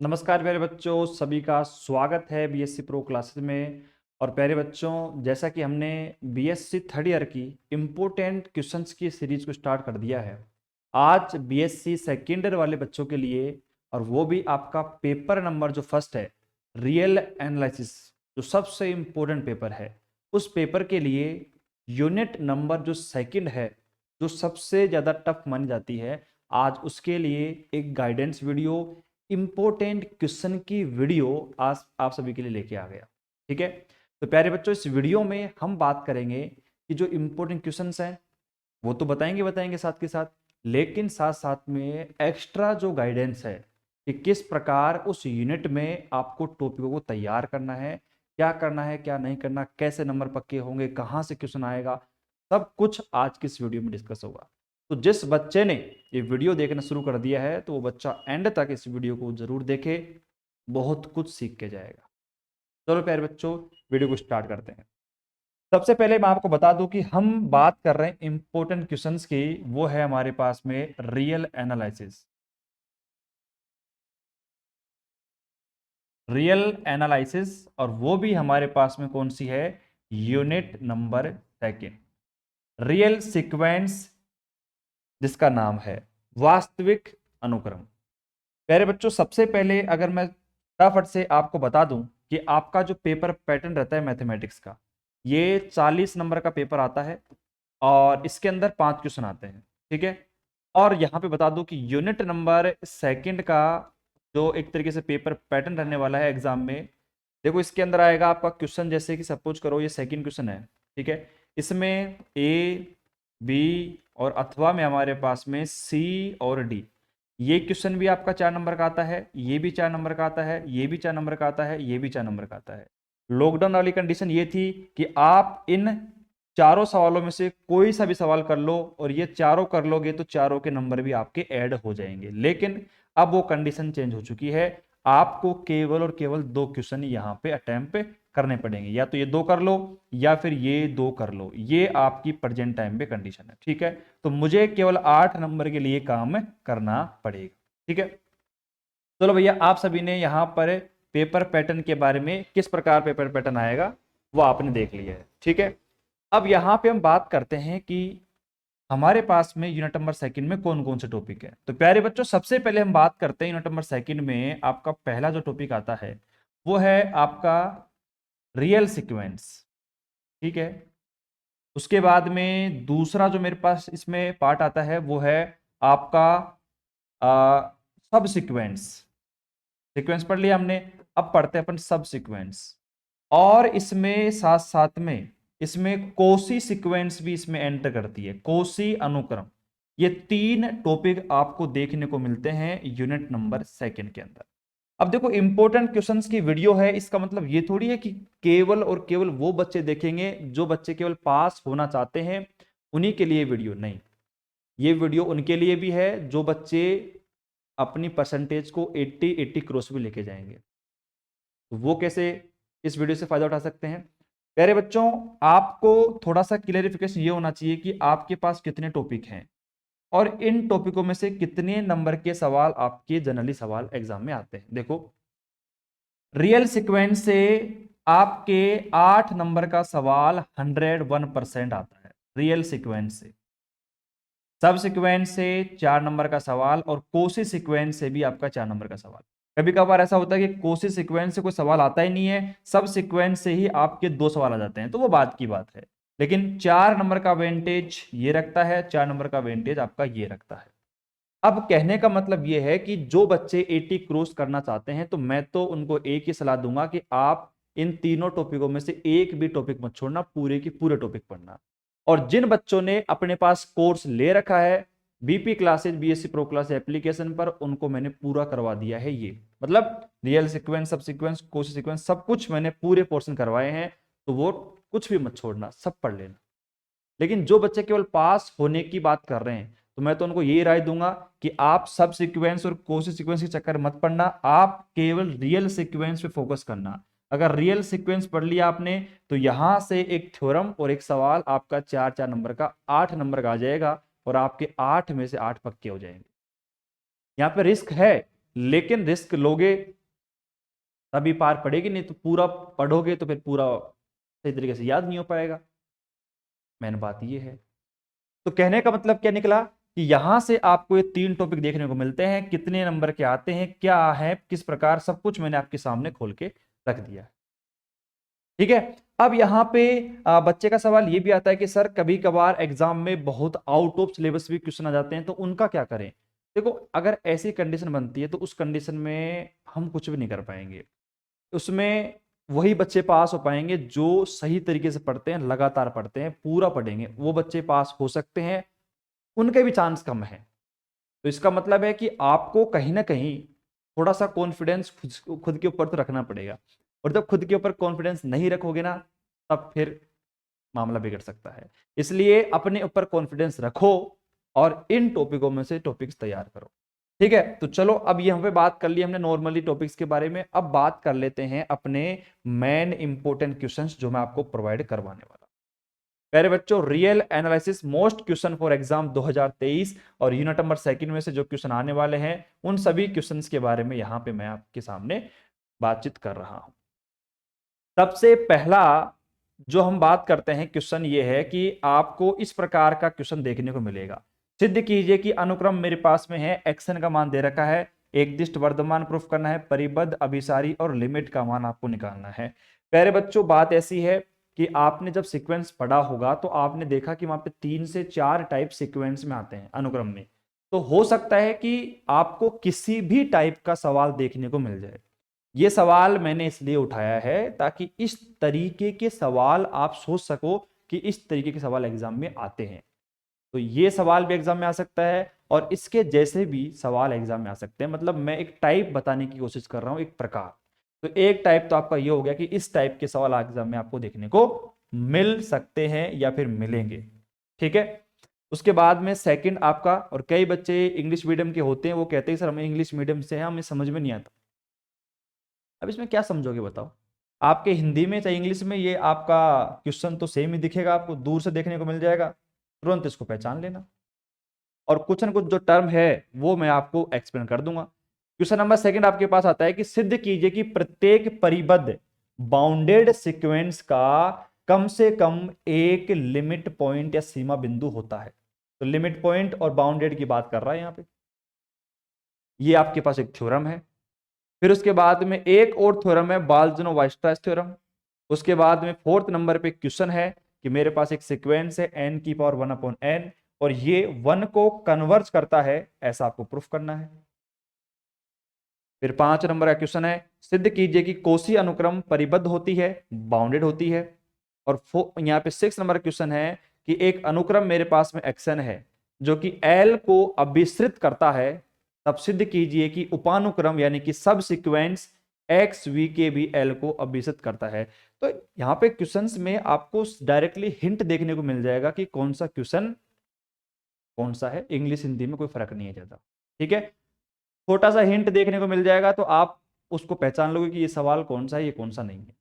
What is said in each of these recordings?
नमस्कार प्यारे बच्चों, सभी का स्वागत है बीएससी प्रो क्लासेस में। और प्यारे बच्चों, जैसा कि हमने बीएससी थर्ड ईयर की इम्पोर्टेंट क्वेश्चंस की सीरीज को स्टार्ट कर दिया है, आज बीएससी सेकेंड ईयर वाले बच्चों के लिए, और वो भी आपका पेपर नंबर जो फर्स्ट है, रियल एनालिसिस, जो सबसे इम्पोर्टेंट पेपर है, उस पेपर के लिए यूनिट नंबर जो सेकंड है, जो सबसे ज़्यादा टफ मानी जाती है, आज उसके लिए एक गाइडेंस वीडियो, इंपॉर्टेंट क्वेश्चन की वीडियो आज आप सभी के लिए लेके आ गया। ठीक है, तो प्यारे बच्चों, इस वीडियो में हम बात करेंगे कि जो इंपॉर्टेंट क्वेश्चंस हैं वो तो बताएंगे साथ के साथ, लेकिन साथ साथ में एक्स्ट्रा जो गाइडेंस है कि किस प्रकार उस यूनिट में आपको टॉपिकों को तैयार करना है, क्या करना है, क्या नहीं करना, कैसे नंबर पक्के होंगे, कहाँ से क्वेश्चन आएगा, सब कुछ आज की इस वीडियो में डिस्कस होगा। तो जिस बच्चे ने ये वीडियो देखना शुरू कर दिया है तो वो बच्चा एंड तक इस वीडियो को जरूर देखे, बहुत कुछ सीख के जाएगा। चलो प्यारे बच्चों, वीडियो को स्टार्ट करते हैं। सबसे पहले मैं आपको बता दूं कि हम बात कर रहे हैं इंपॉर्टेंट क्वेश्चंस की, वो है हमारे पास में रियल एनालिसिस। रियल एनालिसिस, और वो भी हमारे पास में कौन सी है, unit number second, real sequence, जिसका नाम है वास्तविक अनुक्रम। प्यारे बच्चों, सबसे पहले अगर मैं फटाफट से आपको बता दूं कि आपका जो पेपर पैटर्न रहता है मैथमेटिक्स का, ये 40 नंबर का पेपर आता है और इसके अंदर 5 क्वेश्चन आते हैं। ठीक है, और यहाँ पे बता दूं कि यूनिट नंबर सेकंड का जो एक तरीके से पेपर पैटर्न रहने वाला है एग्जाम में, देखो इसके अंदर आएगा आपका क्वेश्चन, जैसे कि सपोज करो ये सेकंड क्वेश्चन है। ठीक है, इसमें ए, बी और अथवा में हमारे पास में सी और डी, ये क्वेश्चन भी आपका 4 नंबर का आता है, ये भी 4 नंबर का आता है, ये भी 4 नंबर का आता है, ये भी 4 नंबर का आता है। लॉकडाउन वाली कंडीशन ये थी कि आप इन चारों सवालों में से कोई सा भी सवाल कर लो और ये चारों कर लोगे तो चारों के नंबर भी आपके ऐड हो जाएंगे, लेकिन अब वो कंडीशन चेंज हो चुकी है। आपको केवल और केवल 2 क्वेश्चन यहां पे अटेम्प्ट करने पड़ेंगे, या तो ये 2 कर लो या फिर ये 2 कर लो, ये आपकी प्रेजेंट टाइम पे कंडीशन है। ठीक है, तो मुझे केवल 8 नंबर के लिए काम करना पड़ेगा। ठीक है, चलो भैया, आप सभी ने यहां पर पेपर पैटर्न के बारे में, किस प्रकार पेपर पैटर्न आएगा वो आपने देख लिया है। ठीक है, अब यहां पे हम बात करते हैं कि हमारे पास में यूनिट नंबर सेकंड में कौन कौन से टॉपिक है। तो प्यारे बच्चों, सबसे पहले हम बात करते हैं यूनिट नंबर सेकंड में आपका पहला जो टॉपिक आता है वो है आपका रियल सीक्वेंस। ठीक है, उसके बाद में दूसरा जो मेरे पास इसमें पार्ट आता है वो है आपका सब सीक्वेंस। सीक्वेंस पढ़ लिया हमने, अब पढ़ते हैं अपन सब सीक्वेंस। और इसमें साथ साथ में इसमें कोसी सीक्वेंस भी इसमें एंटर करती है, कोसी अनुक्रम। ये 3 टॉपिक आपको देखने को मिलते हैं यूनिट नंबर सेकंड के अंदर। अब देखो, इंपॉर्टेंट क्वेश्चंस की वीडियो है, इसका मतलब ये थोड़ी है कि केवल और केवल वो बच्चे देखेंगे जो बच्चे केवल पास होना चाहते हैं, उन्हीं के लिए वीडियो नहीं। ये वीडियो उनके लिए भी है जो बच्चे अपनी परसेंटेज को 80 क्रॉस भी लेके जाएंगे। तो वो कैसे इस वीडियो से फायदा उठा सकते हैं? प्यारे बच्चों, आपको थोड़ा सा क्लियरिफिकेशन ये होना चाहिए कि आपके पास कितने टॉपिक हैं और इन टॉपिकों में से कितने नंबर के सवाल आपके जनरली सवाल एग्जाम में आते हैं। देखो, रियल सीक्वेंस से आपके 8 नंबर का सवाल 101% आता है, रियल सीक्वेंस से। सब सीक्वेंस से 4 नंबर का सवाल, और कोसी सीक्वेंस से भी आपका 4 नंबर का सवाल। कभी कभार ऐसा होता है कि कोसी सीक्वेंस से कोई सवाल आता ही नहीं है, सब सीक्वेंस से ही आपके 2 सवाल आ जाते हैं, तो वो बात की बात है। लेकिन 4 नंबर का वेंटेज ये रखता है, 4 नंबर का वेंटेज आपका ये रखता है। अब कहने का मतलब ये है कि जो बच्चे 80 क्रॉस करना चाहते हैं, तो मैं तो उनको एक ही सलाह दूंगा कि आप इन तीनों टॉपिकों में से एक भी टॉपिक मत छोड़ना, पूरे की पूरे टॉपिक पढ़ना। और जिन बच्चों ने अपने पास कोर्स ले रखा है BP classes, BSc pro class application पर, उनको मैंने पूरा करवा दिया है। ये मतलब रियल सीक्वेंस, सब सीक्वेंस, कोसी सीक्वेंस, सब कुछ मैंने पूरे पोर्शन करवाए हैं, तो वो कुछ भी मत छोड़ना, सब पढ़ लेना। लेकिन जो बच्चे केवल पास होने की बात कर रहे हैं, तो मैं तो उनको यही राय दूंगा कि आप सब सीक्वेंस और कोसी सीक्वेंस के चक्कर मत पड़ना, आप केवल रियल सीक्वेंस पे फोकस करना। अगर रियल सीक्वेंस पढ़ लिया आपने, तो यहां से एक थ्योरम और एक सवाल आपका 4 नंबर का, 8 नंबर का आ जाएगा, और आपके 8 में से 8 पक्के हो जाएंगे। यहाँ पे रिस्क है, लेकिन रिस्क लोगे तभी पार पड़ेगी, नहीं तो पूरा पढ़ोगे तो फिर पूरा सही तरीके से याद नहीं हो पाएगा। मेन बात ये है। तो कहने का मतलब क्या निकला कि यहां से आपको ये 3 टॉपिक देखने को मिलते हैं, कितने नंबर के आते हैं, क्या है, किस प्रकार, सब कुछ मैंने आपके सामने खोल के रख दिया। ठीक है। अब यहाँ पे बच्चे का सवाल ये भी आता है कि सर कभी कभार एग्जाम में बहुत आउट ऑफ सिलेबस भी क्वेश्चन आ जाते हैं, तो उनका क्या करें। देखो, अगर ऐसी कंडीशन बनती है तो उस कंडीशन में हम कुछ भी नहीं कर पाएंगे। उसमें वही बच्चे पास हो पाएंगे जो सही तरीके से पढ़ते हैं, लगातार पढ़ते हैं, पूरा पढ़ेंगे, वो बच्चे पास हो सकते हैं, उनके भी चांस कम है। तो इसका मतलब है कि आपको कहीं ना कहीं थोड़ा सा कॉन्फिडेंस खुद के ऊपर तो रखना पड़ेगा, और जब खुद के ऊपर कॉन्फिडेंस नहीं रखोगे ना, तब फिर मामला बिगड़ सकता है। इसलिए अपने ऊपर कॉन्फिडेंस रखो और इन टॉपिकों में से टॉपिक्स तैयार करो। ठीक है, तो चलो अब यहाँ पे बात कर ली हमने नॉर्मली टॉपिक्स के बारे में। अब बात कर लेते हैं अपने मेन इंपॉर्टेंट क्वेश्चंस जो मैं आपको प्रोवाइड करवाने वाला। प्यारे बच्चों, real analysis most question for exam 2023 और यूनिट नंबर 2 में से जो क्वेश्चन आने वाले हैं, उन सभी क्वेश्चंस के बारे में यहाँ पे मैं आपके सामने बातचीत कर रहा हूं। सबसे पहला जो हम बात करते हैं क्वेश्चन ये है कि आपको इस प्रकार का क्वेश्चन देखने को मिलेगा। सिद्ध कीजिए कि अनुक्रम मेरे पास में है, एक्शन का मान दे रखा है, एकदिष्ट वर्धमान प्रूफ करना है, परिबद्ध, अभिसारी और लिमिट का मान आपको निकालना है। प्यारे बच्चों, बात ऐसी है कि आपने जब सीक्वेंस पढ़ा होगा तो आपने देखा कि वहां पे 3 से 4 टाइप सीक्वेंस में आते हैं अनुक्रम में। तो हो सकता है कि आपको किसी भी टाइप का सवाल देखने को मिल जाए। ये सवाल मैंने इसलिए उठाया है ताकि इस तरीके के सवाल आप सोच सको कि इस तरीके के सवाल एग्जाम में आते हैं। तो ये सवाल भी एग्जाम में आ सकता है और इसके जैसे भी सवाल एग्जाम में आ सकते हैं। मतलब मैं एक टाइप बताने की कोशिश कर रहा हूं, एक प्रकार। तो एक टाइप तो आपका ये हो गया कि इस टाइप के सवाल एग्जाम में आपको देखने को मिल सकते हैं या फिर मिलेंगे। ठीक है। उसके बाद में सेकंड आपका, और कई बच्चे इंग्लिश मीडियम के होते हैं, वो कहते हैं सर हमें इंग्लिश मीडियम से है, हमें समझ में नहीं आता। अब इसमें क्या समझोगे बताओ। आपके हिंदी में चाहे इंग्लिश में ये आपका क्वेश्चन तो सेम ही दिखेगा, आपको दूर से देखने को मिल जाएगा, तुरंत इसको पहचान लेना। और कुछ ना कुछ जो टर्म है वो मैं आपको एक्सप्लेन कर दूंगा। क्वेश्चन नंबर 2 आपके पास आता है कि सिद्ध कीजिए कि प्रत्येक परिबद्ध बाउंडेड सीक्वेंस का कम से कम एक लिमिट पॉइंट या सीमा बिंदु होता है। तो लिमिट पॉइंट और बाउंडेड की बात कर रहा है यहां पे। ये आपके पास एक थ्योरम है। फिर उसके बाद में एक और थ्योरम है, बाल्जनो-वाइस्ट्रास थ्योरम। उसके बाद में 4th नंबर पे क्वेश्चन है कि मेरे पास एक सीक्वेंस है n की पावर 1/n और ये 1 को कन्वर्ज करता है, ऐसा आपको प्रूफ करना है। फिर 5 नंबर का क्वेश्चन है, सिद्ध कीजिए कि कोसी अनुक्रम परिबद्ध होती है, बाउंडेड होती है। और यहाँ पे 6 नंबर क्वेश्चन है कि एक अनुक्रम मेरे पास में एक्शन है जो कि L को अभिसृत करता है, तब सिद्ध कीजिए कि उपानुक्रम यानी कि सब सीक्वेंस एक्स वी के भी L को अभिसृत करता है। तो यहाँ पे क्वेश्चंस में आपको डायरेक्टली हिंट देखने को मिल जाएगा कि कौन सा क्वेश्चन कौन सा है। इंग्लिश हिंदी में कोई फर्क नहीं है ज्यादा। ठीक है, छोटा सा हिंट देखने को मिल जाएगा तो आप उसको पहचान लोगे कि ये सवाल कौन सा है, ये कौन सा नहीं है।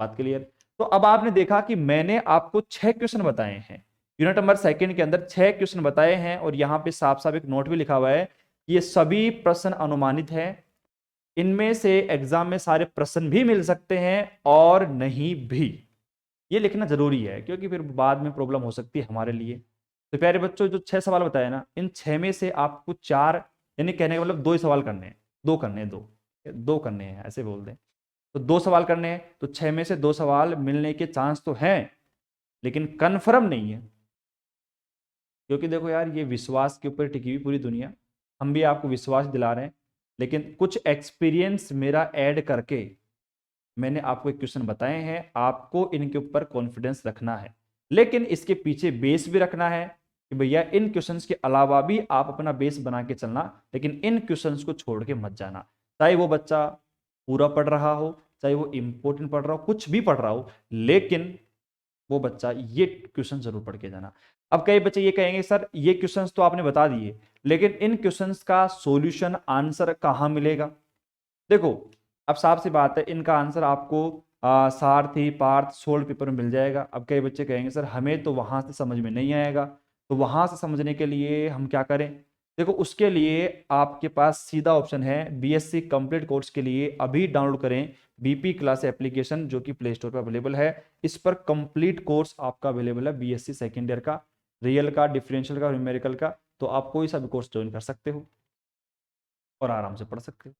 बात क्लियर। तो अब आपने देखा कि मैंने आपको 6 क्वेश्चन बताए हैं, यूनिट नंबर 2 के अंदर 6 क्वेश्चन बताए हैं, और यहां पे साफ साफ एक नोट भी लिखा हुआ है, ये सभी प्रश्न अनुमानित हैं। इनमें से एग्जाम में सारे प्रश्न भी मिल सकते हैं और नहीं भी। ये लिखना जरूरी है क्योंकि फिर बाद में प्रॉब्लम हो सकती है हमारे लिए। तो प्यारे बच्चों, जो 6 सवाल बताए ना, इन 6 में से आपको 4, यानी कहने का मतलब 2 ही सवाल करने हैं, 2 करने हैं, 2 करने हैं, ऐसे बोल दें। तो 2 सवाल करने हैं, तो 6 में से 2 सवाल मिलने के चांस तो हैं, लेकिन कंफर्म नहीं है। क्योंकि देखो यार, ये विश्वास के ऊपर टिकी हुई पूरी दुनिया, हम भी आपको विश्वास दिला रहे हैं, लेकिन कुछ एक्सपीरियंस मेरा ऐड करके मैंने आपको एक क्वेश्चन बताए हैं, आपको इनके ऊपर कॉन्फिडेंस रखना है, लेकिन इसके पीछे बेस भी रखना है कि भैया इन क्वेश्चंस के अलावा भी आप अपना बेस बना के चलना, लेकिन इन क्वेश्चंस को छोड़ के मत जाना। चाहे वो बच्चा पूरा पढ़ रहा हो, चाहे वो इंपॉर्टेंट पढ़ रहा हो, कुछ भी पढ़ रहा हो, लेकिन वो बच्चा ये क्वेश्चन जरूर पढ़ के जाना। अब कई बच्चे ये कहेंगे सर ये क्वेश्चंस तो आपने बता दिए, लेकिन इन क्वेश्चंस का सॉल्यूशन आंसर कहाँ मिलेगा। देखो, अब साफ सी बात है, इनका आंसर आपको सारथी, पार्थ, सोल्ड पेपर में मिल जाएगा। अब कई बच्चे कहेंगे सर हमें तो वहां से समझ में नहीं आएगा, तो वहां से समझने के लिए हम क्या करें। देखो उसके लिए आपके पास सीधा ऑप्शन है, बीएससी कंप्लीट कोर्स के लिए अभी डाउनलोड करें बीपी क्लास एप्लीकेशन, जो कि प्ले स्टोर पर अवेलेबल है। इस पर कंप्लीट कोर्स आपका अवेलेबल है, बीएससी सेकेंड ईयर का, रियल का, डिफरेंशियल का, न्यूमेरिकल का। तो आप कोई सा भी कोर्स ज्वाइन कर सकते हो और आराम से पढ़ सकते हो।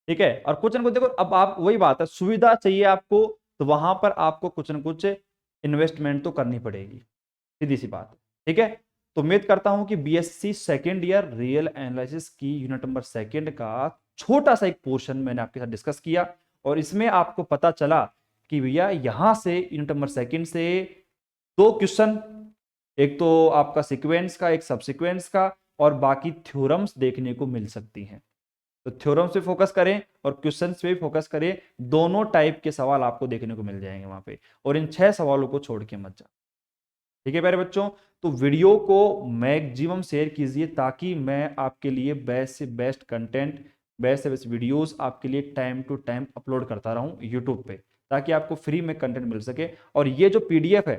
ठीक है, और कुछ ना कुछ देखो, अब आप वही बात है, सुविधा चाहिए आपको तो वहां पर आपको कुछ ना कुछ इन्वेस्टमेंट तो करनी पड़ेगी, सीधी सी बात है। ठीक है, तो उम्मीद करता हूं कि BSc second year real analysis की यूनिट नंबर सेकेंड का छोटा सा एक पोर्शन मैंने आपके साथ डिस्कस किया, और इसमें आपको पता चला कि भैया यहां से यूनिट नंबर सेकेंड से दो क्वेश्चन, एक तो आपका सीक्वेंस का, एक सब सीक्वेंस का, और बाकी थ्योरम्स देखने को मिल सकती हैं। तो थ्योरम्स पे फोकस करें और क्वेश्चंस पे फोकस करें, दोनों टाइप के सवाल आपको देखने को मिल जाएंगे वहां पे, और इन 6 सवालों को छोड़ के मत जा। ठीक है प्यारे बच्चों, तो वीडियो को मैक्सिमम शेयर कीजिए ताकि मैं आपके लिए बेस्ट से बेस्ट कंटेंट, बेस्ट से बेस्ट वीडियोस आपके लिए टाइम टू टाइम अपलोड करता रहूं यूट्यूब पे, ताकि आपको फ्री में कंटेंट मिल सके। और ये जो पीडीएफ है,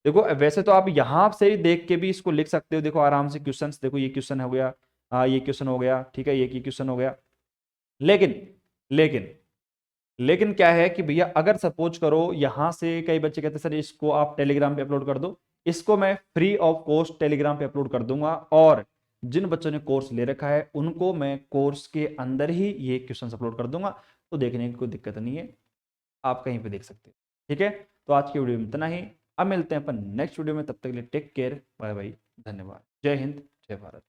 देखो वैसे तो आप यहां से ही देख के भी इसको लिख सकते हो, देखो आराम से क्वेश्चंस, देखो ये क्वेश्चन हो गया, ये क्वेश्चन हो गया, ठीक है, ये क्वेश्चन हो गया। लेकिन लेकिन लेकिन क्या है कि भैया अगर सपोज करो यहां से कई बच्चे कहते हैं सर इसको आप टेलीग्राम पे अपलोड कर दो, इसको मैं फ्री ऑफ कॉस्ट टेलीग्राम पे अपलोड कर दूंगा, और जिन बच्चों ने कोर्स ले रखा है उनको मैं कोर्स के अंदर ही ये क्वेश्चन अपलोड कर दूंगा, तो देखने की कोई दिक्कत नहीं है, आप कहीं पे देख सकते हैं। ठीक है, तो आज की वीडियो में इतना ही, अब मिलते हैं अपन नेक्स्ट वीडियो में, तब तक के लिए टेक केयर, बाय बाय, धन्यवाद, जय हिंद, जय भारत।